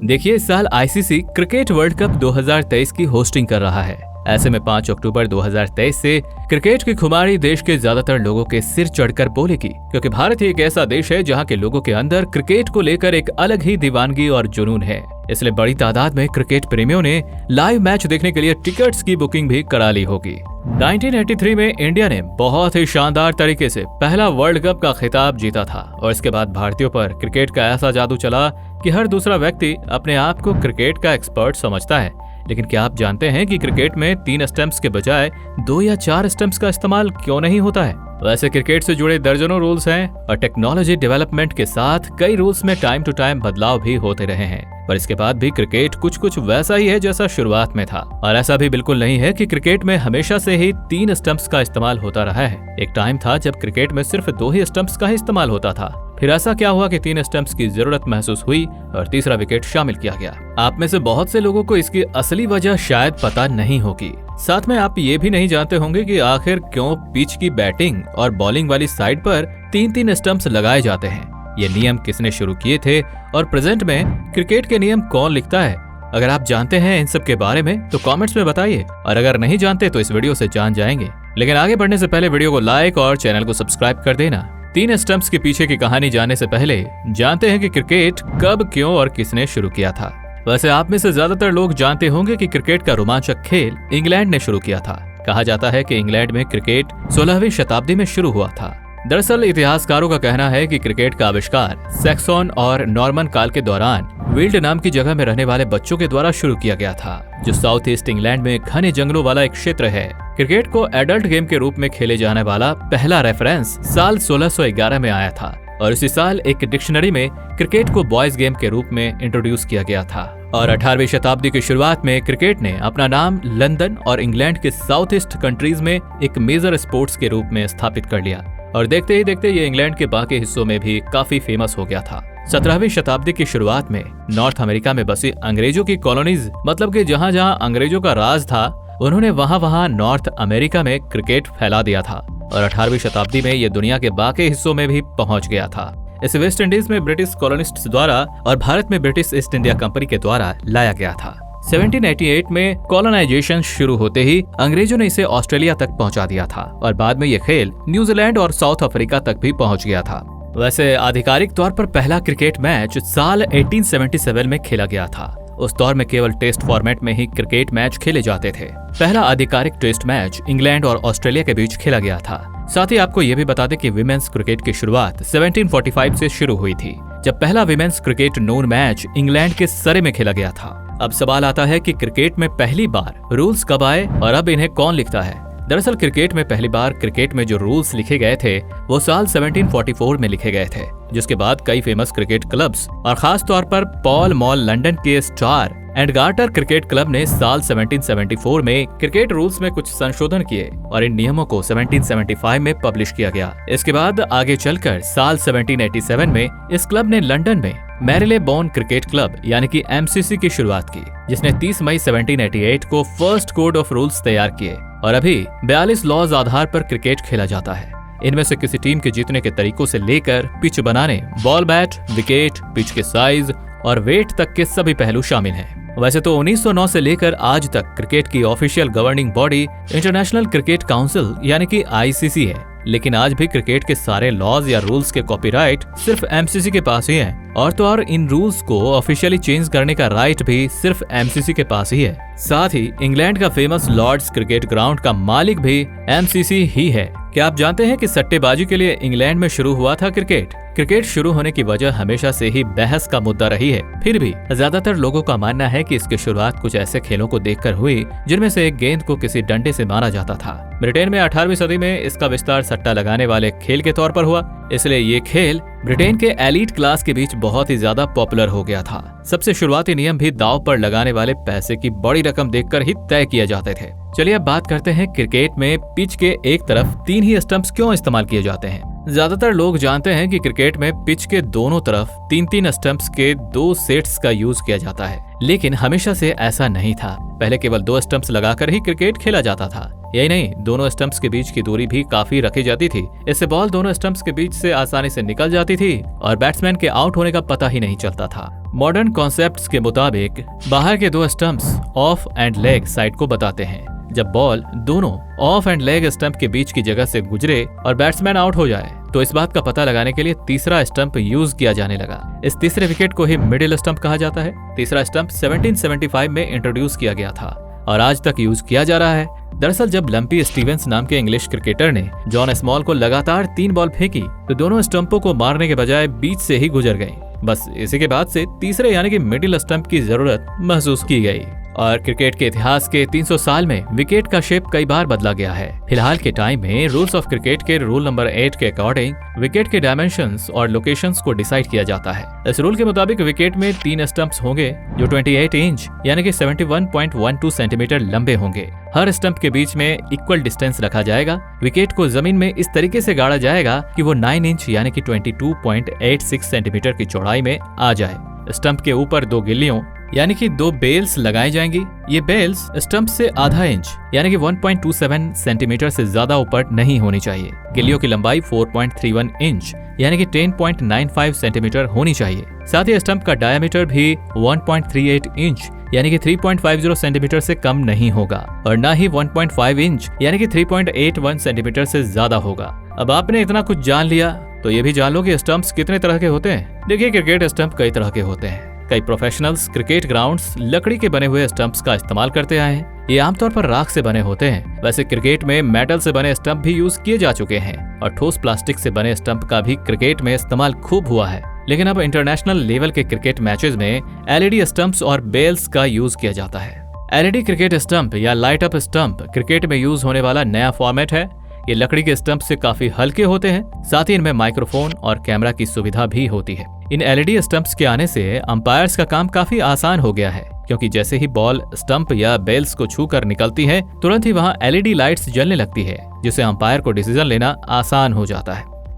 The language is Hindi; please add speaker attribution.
Speaker 1: देखिए, इस साल आईसीसी क्रिकेट वर्ल्ड कप 2023 की होस्टिंग कर रहा है। ऐसे में 5 अक्टूबर 2023 से क्रिकेट की खुमारी देश के ज्यादातर लोगों के सिर चढ़कर बोलेगी, क्योंकि भारत ही एक ऐसा देश है जहां के लोगों के अंदर क्रिकेट को लेकर एक अलग ही दीवानगी और जुनून है। इसलिए बड़ी तादाद में क्रिकेट प्रेमियों ने लाइव मैच देखने के लिए टिकट्स की बुकिंग भी करा ली होगी। 1983 में इंडिया ने बहुत ही शानदार तरीके से पहला वर्ल्ड कप का खिताब जीता था और इसके बाद भारतीयों पर क्रिकेट का ऐसा जादू चला कि हर दूसरा व्यक्ति अपने आप को क्रिकेट का एक्सपर्ट समझता है। लेकिन क्या आप जानते हैं कि क्रिकेट में 3 स्टंप्स के बजाय 2 या 4 स्टंप्स का इस्तेमाल क्यों नहीं होता है? वैसे क्रिकेट से जुड़े दर्जनों रूल्स हैं और टेक्नोलॉजी डेवलपमेंट के साथ कई रूल्स में टाइम टू टाइम बदलाव भी होते रहे हैं, पर इसके बाद भी क्रिकेट कुछ वैसा ही है जैसा शुरुआत में था। और ऐसा भी बिल्कुल नहीं है कि क्रिकेट में हमेशा से ही 3 स्टंप्स का इस्तेमाल होता रहा है। एक टाइम था जब क्रिकेट में सिर्फ 2 ही स्टंप्स का ही इस्तेमाल होता था। फिर ऐसा क्या हुआ कि 3 स्टंप्स की जरूरत महसूस हुई और तीसरा विकेट शामिल किया गया। आप में से बहुत से लोगों को इसकी असली वजह शायद पता नहीं होगी। साथ में आप ये भी नहीं जानते होंगे कि आखिर क्यों पिच की बैटिंग और बॉलिंग वाली साइड पर 3-3 स्टंप्स लगाए जाते हैं। ये नियम किसने शुरू किए थे और प्रेजेंट में क्रिकेट के नियम कौन लिखता है? अगर आप जानते हैं इन सब के बारे में तो कमेंट्स में बताइए, और अगर नहीं जानते तो इस वीडियो से जान जाएंगे। लेकिन आगे बढ़ने से पहले वीडियो को लाइक और चैनल को सब्सक्राइब कर देना। 3 स्टंप्स के पीछे की कहानी जानने से पहले जानते हैं कि क्रिकेट कब, क्यों और किसने शुरू किया था। वैसे आप में से ज्यादातर लोग जानते होंगे कि क्रिकेट का रोमांचक खेल इंग्लैंड ने शुरू किया था। कहा जाता है कि इंग्लैंड में क्रिकेट 16वीं शताब्दी में शुरू हुआ था। दरअसल इतिहासकारों का कहना है कि क्रिकेट का आविष्कार सैक्सन और नॉर्मन काल के दौरान वील्ड नाम की जगह में रहने वाले बच्चों के द्वारा शुरू किया गया था, जो साउथ ईस्ट इंग्लैंड में घने जंगलों वाला एक क्षेत्र है। क्रिकेट को एडल्ट गेम के रूप में खेले जाने वाला पहला रेफरेंस साल 1611 में आया था और इसी साल एक डिक्शनरी में क्रिकेट को बॉयज गेम के रूप में इंट्रोड्यूस किया गया था। और 18वीं शताब्दी की शुरुआत में क्रिकेट ने अपना नाम लंदन और इंग्लैंड के साउथ ईस्ट कंट्रीज में एक मेजर स्पोर्ट्स के रूप में स्थापित कर लिया और देखते ही देखते ये इंग्लैंड के बाकी हिस्सों में भी काफी फेमस हो गया था। 17वीं शताब्दी की शुरुआत में नॉर्थ अमेरिका में बसी अंग्रेजों की कॉलोनीज, मतलब कि जहां जहां अंग्रेजों का राज था, उन्होंने वहां नॉर्थ अमेरिका में क्रिकेट फैला दिया था और 18वीं शताब्दी में ये दुनिया के बाकी हिस्सों में भी पहुंच गया था। इसे वेस्ट इंडीज में ब्रिटिश कॉलोनिस्ट्स द्वारा और भारत में ब्रिटिश ईस्ट इंडिया कंपनी के द्वारा लाया गया था। 1788 में कॉलोनाइजेशन शुरू होते ही अंग्रेजों ने इसे ऑस्ट्रेलिया तक पहुंचा दिया था और बाद में ये खेल न्यूजीलैंड और साउथ अफ्रीका तक भी पहुंच गया था। वैसे आधिकारिक तौर पर पहला क्रिकेट मैच साल 1877 में खेला गया था। उस दौर में केवल टेस्ट फॉर्मेट में ही क्रिकेट मैच खेले जाते थे। पहला आधिकारिक टेस्ट मैच इंग्लैंड और ऑस्ट्रेलिया के बीच खेला गया था। साथ ही आपको ये भी बता दें कि विमेंस क्रिकेट की शुरुआत 1745 से शुरू हुई थी, जब पहला विमेंस क्रिकेट नून मैच इंग्लैंड के सरे में खेला गया था। अब सवाल आता है कि क्रिकेट में पहली बार रूल्स कब आए और अब इन्हें कौन लिखता है? दरअसल क्रिकेट में पहली बार क्रिकेट में जो रूल्स लिखे गए थे वो साल 1744 में लिखे गए थे, जिसके बाद कई फेमस क्रिकेट क्लब्स और खास तौर पर पॉल मॉल लंदन के Star and Garter cricket club ने साल 1774 में क्रिकेट रूल्स में कुछ संशोधन किए और इन नियमों को 1775 में पब्लिश किया गया। इसके बाद आगे चलकर साल 1787 में इस क्लब ने लंदन में मैरिलेबोन क्रिकेट क्लब यानी कि एमसीसी की शुरुआत की, जिसने 30 मई 1788 को फर्स्ट कोड ऑफ रूल्स तैयार किए और अभी 42 लॉज आधार पर क्रिकेट खेला जाता है। इनमें से किसी टीम के जीतने के तरीकों से लेकर पिच बनाने, बॉल बैट, विकेट, पिच के साइज और वेट तक के सभी पहलू शामिल हैं। वैसे तो 1909 से लेकर आज तक क्रिकेट की official governing body international cricket council यानी कि आईसीसी है, लेकिन आज भी क्रिकेट के सारे लॉज या रूल्स के कॉपीराइट सिर्फ एमसीसी के पास ही है और तो और इन रूल्स को ऑफिशियली चेंज करने का राइट भी सिर्फ एमसीसी के पास ही है। साथ ही इंग्लैंड का फेमस लॉर्ड्स क्रिकेट ग्राउंड का मालिक भी एमसीसी ही है। क्या आप जानते हैं कि सट्टेबाजी के लिए इंग्लैंड में शुरू हुआ था क्रिकेट? क्रिकेट शुरू होने की वजह हमेशा से ही बहस का मुद्दा रही है। फिर भी ज्यादातर लोगों का मानना है कि इसकी शुरुआत कुछ ऐसे खेलों को देखकर हुई जिनमें से एक गेंद को किसी डंडे से मारा जाता था। ब्रिटेन में 18वीं सदी में इसका विस्तार सट्टा लगाने वाले खेल के तौर पर हुआ, इसलिए ये खेल ब्रिटेन के एलीट क्लास के बीच बहुत ही ज्यादा पॉपुलर हो गया था। सबसे शुरुआती नियम भी दांव पर लगाने वाले पैसे की बड़ी रकम देखकर ही तय किए जाते थे। चलिए अब बात करते हैं क्रिकेट में पिच के एक तरफ 3 ही स्टंप्स क्यों इस्तेमाल किए जाते हैं। ज्यादातर लोग जानते हैं कि क्रिकेट में पिच के दोनों तरफ 3-3 स्टंप्स के 2 सेट्स का यूज किया जाता है, लेकिन हमेशा से ऐसा नहीं था। पहले केवल 2 स्टंप्स लगाकर ही क्रिकेट खेला जाता था। यही नहीं, दोनों स्टंप्स के बीच की दूरी भी काफी रखी जाती थी। इससे बॉल दोनों स्टंप्स के बीच से आसानी से निकल जाती थी और बैट्समैन के आउट होने का पता ही नहीं चलता था। मॉडर्न कॉन्सेप्ट्स के मुताबिक बाहर के दो stumps of and leg side को बताते हैं। जब बॉल दोनों ऑफ एंड लेग स्टंप के बीच की जगह से गुजरे और बैट्समैन आउट हो जाए तो इस बात का पता लगाने के लिए तीसरा स्टंप यूज किया जाने लगा। इस तीसरे विकेट को ही मिडिल स्टंप कहा जाता है। तीसरा स्टंप 1775 में इंट्रोड्यूस किया गया था और आज तक यूज किया जा रहा है। दरअसल जब लंपी स्टीवेंस नाम के इंग्लिश क्रिकेटर ने जॉन स्मॉल को लगातार 3 बॉल फेंकी तो दोनों स्टंपों को मारने के बजाय बीच से ही गुजर गई। बस इसी के बाद से तीसरे यानी कि मिडिल स्टंप की जरूरत महसूस की गई और क्रिकेट के इतिहास के 300 साल में विकेट का शेप कई बार बदला गया है। फिलहाल के टाइम में रूल्स ऑफ क्रिकेट के रूल नंबर 8 के अकॉर्डिंग विकेट के डायमेंशंस और लोकेशंस को डिसाइड किया जाता है। इस रूल के मुताबिक विकेट में 3 स्टंप्स होंगे जो 28 इंच यानी कि 71.12 सेंटीमीटर लंबे होंगे। हर स्टंप के बीच में इक्वल डिस्टेंस रखा जाएगा। विकेट को जमीन में इस तरीके से गाड़ा जाएगा कि वो 9 इंच यानी कि 22.86 सेंटीमीटर की चौड़ाई में आ जाए। स्टंप के ऊपर 2 गिल्लियों यानी कि 2 बेल्स लगाई जाएंगी। ये बेल्स स्टंप से आधा इंच यानी कि 1.27 सेंटीमीटर से ज्यादा ऊपर नहीं होनी चाहिए। गिल्लियों की लंबाई 4.31 इंच यानी कि 10.95 सेंटीमीटर होनी चाहिए। साथ ही स्टंप का डायमीटर भी 1.38 इंच यानी कि 3.50 सेंटीमीटर से कम नहीं होगा और न ही 1.5 इंच यानी कि 3.81 सेंटीमीटर से ज्यादा होगा। अब आपने इतना कुछ जान लिया तो ये भी जान लो कि स्टंप्स कितने तरह के होते हैं। देखिए, क्रिकेट स्टंप कई तरह के होते हैं। कई प्रोफेशनल्स क्रिकेट ग्राउंड्स लकड़ी के बने हुए स्टंप्स का इस्तेमाल करते आए हैं। ये आमतौर पर राख से बने होते हैं। वैसे क्रिकेट में मेटल से बने स्टंप भी यूज किए जा चुके हैं और ठोस प्लास्टिक से बने स्टंप का भी क्रिकेट में इस्तेमाल खूब हुआ है। लेकिन अब इंटरनेशनल लेवल के क्रिकेट मैचेस में एलईडी स्टंप्स और बेल्स का यूज किया जाता है। एलईडी क्रिकेट स्टंप या लाइट अप स्टंप क्रिकेट में यूज होने वाला नया फॉर्मेट है। ये लकड़ी के स्टंप से काफी हल्के होते हैं। साथ ही इनमें माइक्रोफोन और कैमरा की सुविधा भी होती है। इन एलईडी स्टंप्स के आने से अंपायर्स का काम काफी आसान हो गया है, क्योंकि जैसे ही बॉल स्टंप या बेल्स को छूकर निकलती है तुरंत ही वहां एलईडी लाइट्स जलने लगती है, जिससे अंपायर को डिसीजन लेना आसान हो जाता है।